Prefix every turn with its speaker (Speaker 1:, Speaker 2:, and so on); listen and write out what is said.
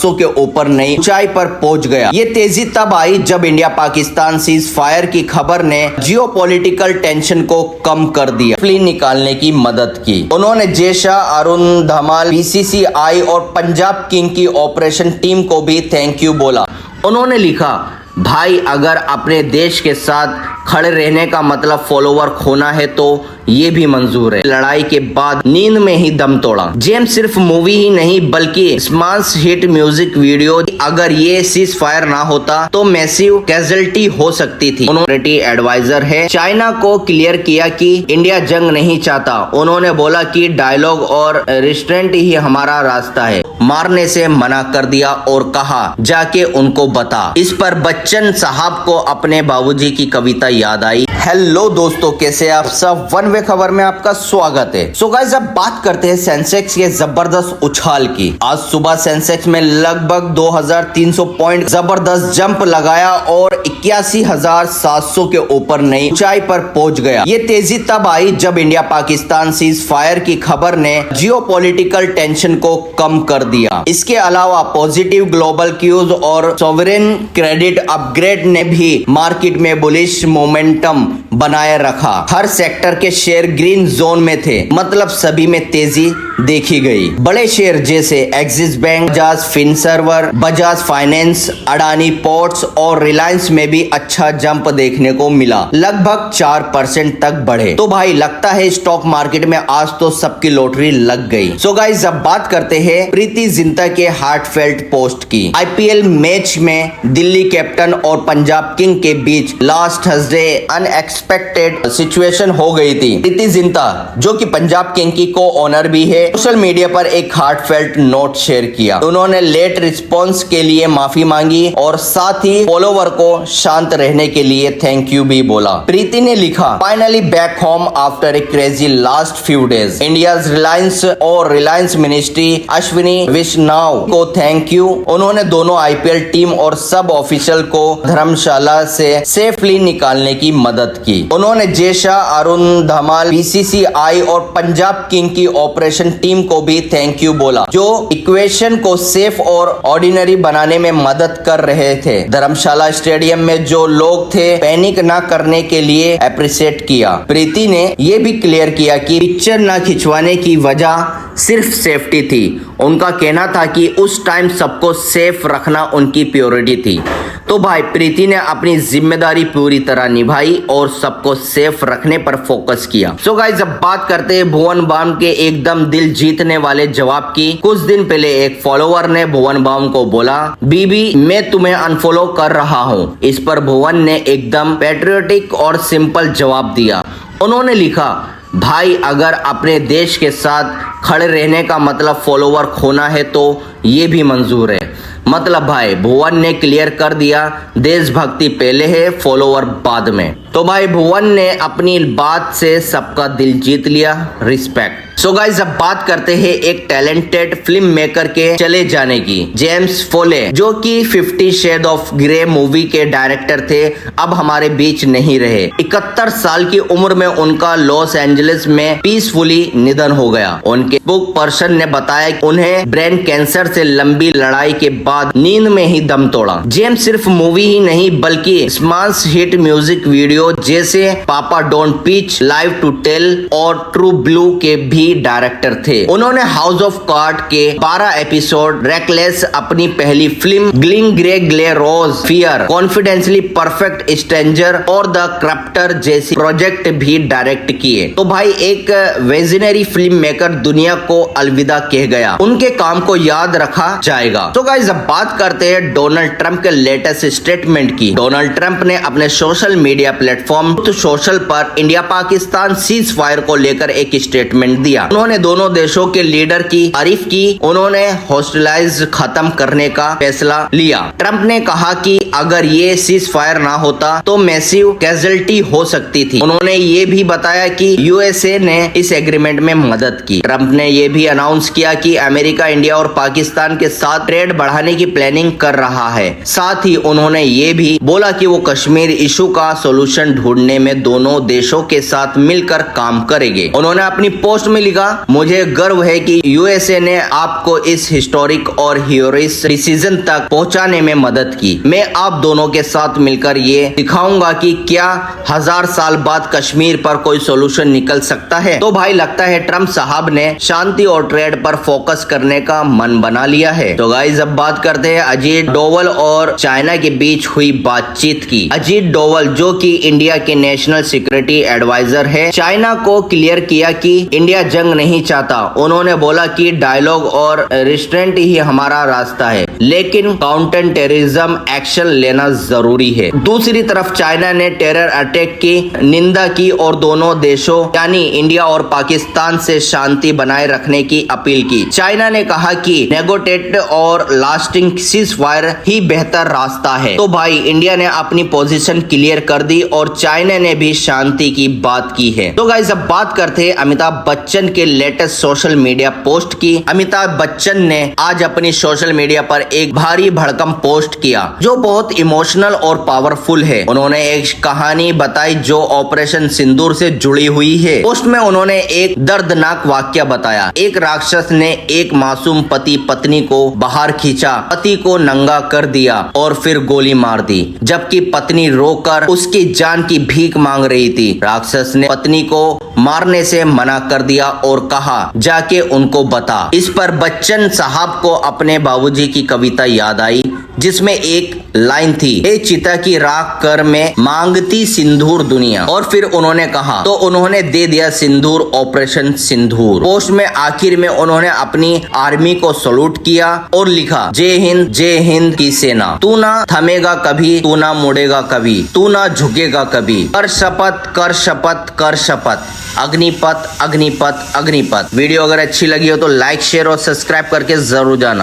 Speaker 1: 700 के ऊपर नई ऊंचाई पर पहुंच गया। ये तेजी तब आई जब इंडिया पाकिस्तान सीज फायर की खबर ने जियोपॉलिटिकल टेंशन को कम कर दिया, फिल्म निकालने की मदद की। उन्होंने जय शाह, अरुण धमाल, बीसीसीआई और पंजाब किंग की ऑपरेशन टीम को भी थैंक यू बोला। उन्होंने लिखा, भाई अगर अपने देश के साथ खड़े रहने का मतलब फॉलोवर खोना है तो ये भी मंजूर है। लड़ाई के बाद नींद में ही दम तोड़ा। जेम्स सिर्फ मूवी ही नहीं बल्कि स्माश हिट म्यूजिक वीडियो, अगर ये सीज फायर ना होता तो मैसिव कैजुअलिटी हो सकती थी। उन्होंने एडवाइजर है, चाइना को क्लियर किया कि इंडिया जंग नहीं चाहता। उन्होंने बोला कि डायलॉग और रिस्ट्रेंट ही हमारा रास्ता है। मारने से मना कर दिया और कहा जाके उनको बता। इस पर बच्चन साहब को अपने बाबूजी की कविता याद आई। हेलो दोस्तों, कैसे आप सब? वन वे खबर में आपका स्वागत है। सो गाइस, अब बात करते हैं सेंसेक्स के जबरदस्त उछाल की। आज सुबह सेंसेक्स में लगभग 2300 पॉइंट जबरदस्त जंप लगाया और 81,700 के ऊपर नई ऊंचाई पर पहुंच गया। ये तेजी तब आई जब इंडिया पाकिस्तान सीज फायर की खबर ने जियोपॉलिटिकल टेंशन को कम कर दिया। इसके अलावा पॉजिटिव ग्लोबल क्यूज और सॉवरेन क्रेडिट अपग्रेड ने भी मार्केट में बुलिश मोमेंटम बनाए रखा। हर सेक्टर के शेयर ग्रीन जोन में थे, मतलब सभी में तेजी देखी गई। बड़े शेयर जैसे Axis Bank, Bajaj Finserv, Bajaj Finance, Adani Ports और रिलायंस में भी अच्छा जंप देखने को मिला, लगभग 4% तक बढ़े। तो भाई लगता है स्टॉक मार्केट में आज तो सबकी लॉटरी लग गई। सो गाइस, अब बात करते हैं प्रीति जिंटा के हार्टफेल्ट पोस्ट की। आईपीएल मैच में दिल्ली कैप्टन और पंजाब किंग के बीच लास्ट थर्सडे अनएक्सपेक्टेड सिचुएशन हो गई थी। प्रीति जिंटा, जो कि पंजाब किंग की को ओनर भी है, सोशल मीडिया पर एक हार्टफेल्ट नोट शेयर किया। उन्होंने लेट रिस्पॉन्स के लिए माफी मांगी और साथ ही फॉलोवर को शांत रहने के लिए थैंक यू भी बोला। प्रीति ने लिखा, finally back home after a crazy last few days. India's Reliance और रिलायंस मिनिस्ट्री अश्विनी वैष्णव को थैंक यू। उन्होंने दोनों आईपीएल टीम और सब ऑफिशियल को धर्मशाला से सेफली निकालने की मदद की। उन्होंने जय शाह, अरुण धमाल, बीसीसीआई और पंजाब किंग की ऑपरेशन टीम को भी थैंक यू बोला, जो इक्वेशन को सेफ और ऑर्डिनरी बनाने में मदद कर रहे थे। धर्मशाला स्टेडियम में जो लोग थे पैनिक ना करने के लिए अप्रिशिएट किया। प्रीति ने यह भी क्लियर किया कि पिक्चर ना खिंचवाने की वजह सिर्फ सेफ्टी थी। उनका कहना था कि उस टाइम सबको सेफ रखना उनकी प्रायोरिटी थी। तो भाई प्रीति ने अपनी जिम्मेदारी पूरी तरह निभाई और सबको सेफ रखने पर फोकस किया। सो गाइस, अब बात करते हैं भुवन बाम के एकदम दिल जीतने वाले जवाब की। कुछ दिन पहले एक फॉलोवर ने भुवन बाम को बोला, बीबी मैं तुम्हें अनफॉलो कर रहा हूँ। इस पर भुवन ने एकदम पैट्रियोटिक और सिंपल जवाब दिया। उन्होंने लिखा, भाई अगर अपने देश के साथ खड़े रहने का मतलब फॉलोवर खोना है तो ये भी मंजूर है। मतलब भाई भुवन ने क्लियर कर दिया, देशभक्ति पहले है, फॉलोवर बाद में। तो भाई भुवन ने अपनी बात से सबका दिल जीत लिया, रिस्पेक्ट। सो गाइस, अब बात करते हैं एक टैलेंटेड फिल्म मेकर के चले जाने की। जेम्स फोले, जो कि 50 शेड ऑफ ग्रे मूवी के डायरेक्टर थे, अब हमारे बीच नहीं रहे। 71 साल की उम्र में उनका लॉस एंजलिस में पीसफुली निधन हो गया। उनके बुक पर्सन ने बताया कि उन्हें ब्रेन कैंसर से लंबी लड़ाई के बाद नींद में ही दम तोड़ा। जेम्स सिर्फ मूवी ही नहीं बल्कि स्माश हिट म्यूजिक वीडियो जैसे papa don't preach, live to tell और ट्रू ब्लू के भी डायरेक्टर थे। उन्होंने हाउस ऑफ कार्ड के 12 एपिसोड, रेकलेस अपनी पहली फिल्म, ग्लिंग ग्रे ग्ले रोज, फियर, कॉन्फिडेंशियली परफेक्ट स्ट्रेंजर और द क्रप्टर जैसी प्रोजेक्ट भी डायरेक्ट किए। तो भाई एक विजनरी फिल्म मेकर दुनिया को अलविदा कह गया। उनके काम को याद रखा जाएगा। तो गाइस, अब बात करते हैं डोनाल्ड ट्रंप के लेटेस्ट स्टेटमेंट की। डोनाल्ड ट्रंप ने अपने सोशल मीडिया प्लेटफॉर्म सोशल पर इंडिया पाकिस्तान सीज फायर को लेकर एक स्टेटमेंट दिया। उन्होंने दोनों देशों के लीडर की तारीफ की। उन्होंने हॉस्टिलाइज खत्म करने का फैसला लिया। ट्रंप ने कहा कि अगर ये सीज फायर ना होता तो मैसिव कैजुअलिटी हो सकती थी। उन्होंने ये भी बताया कि यूएसए ने इस एग्रीमेंट में मदद की। ट्रंप ने ये भी अनाउंस किया कि अमेरिका इंडिया और पाकिस्तान के साथ ट्रेड बढ़ाने की प्लानिंग कर रहा है। साथ ही उन्होंने ये भी बोला कि वो कश्मीर इशू का सॉल्यूशन ढूंढने में दोनों देशों के साथ मिलकर काम करेंगे। उन्होंने अपनी पोस्ट में लिखा, मुझे गर्व है कि यूएसए ने आपको इस हिस्टोरिक और ह्यूरिस्टिक डिसीजन तक पहुंचाने में मदद की। मैं आप दोनों के साथ मिलकर ये दिखाऊंगा कि क्या 1000 साल बाद कश्मीर पर कोई सॉल्यूशन निकल सकता है। तो भाई लगता है ट्रम्प साहब ने शांति और ट्रेड पर फोकस करने का मन बना लिया है। तो गाइस अब बात करते हैं अजीत डोवल और चाइना के बीच हुई बातचीत की। अजीत डोवल जो कि इंडिया के नेशनल सिक्योरिटी एडवाइजर है, चाइना को क्लियर किया कि इंडिया जंग नहीं चाहता। उन्होंने बोला कि डायलॉग और रिस्ट्रेंट ही हमारा रास्ता है, लेकिन काउंटर टेररिज्म एक्शन लेना जरूरी है। दूसरी तरफ चाइना ने टेरर अटैक की निंदा की और दोनों देशों यानी इंडिया और पाकिस्तान से शांति बनाए रखने की अपील की। चाइना ने कहा कि नेगोटिएट और लास्टिंग सीज फायर ही बेहतर रास्ता है। तो भाई इंडिया ने अपनी पोजीशन क्लियर कर दी और चाइना ने भी शांति की बात की है। तो गाइस अब बात करते हैं अमिताभ बच्चन के लेटेस्ट सोशल मीडिया पोस्ट की। अमिताभ बच्चन ने आज अपनी सोशल मीडिया पर एक भारी भड़कम पोस्ट किया जो बहुत इमोशनल और पावरफुल है। उन्होंने एक कहानी बताई जो ऑपरेशन सिंदूर से जुड़ी हुई है। पोस्ट में उन्होंने एक दर्दनाक वाक्य बताया। एक राक्षस ने एक मासूम पति पत्नी को बाहर खींचा, पति को नंगा कर दिया और फिर गोली मार दी, जबकि पत्नी रोकर उसकी जान की भीख मांग रही थी। राक्षस ने पत्नी को मारने से मना कर दिया और कहा जाके उनको बता। इस पर बच्चन साहब को अपने बाबूजी की कविता याद आई जिसमें एक लाइन थी, ए चिता की राख कर में मांगती सिंदूर दुनिया। और फिर उन्होंने कहा तो उन्होंने दे दिया सिंदूर, ऑपरेशन सिंदूर। पोस्ट में आखिर में उन्होंने अपनी आर्मी को सल्यूट किया और लिखा, जय हिंद की सेना। तू ना थमेगा कभी, तू ना मुड़ेगा कभी, तू ना झुकेगा कभी। कर शपथ कर शपथ कर शपथ, अग्निपथ अग्निपथ अग्निपथ। वीडियो अगर अच्छी लगी हो तो लाइक शेयर और सब्सक्राइब करके जरूर जाना।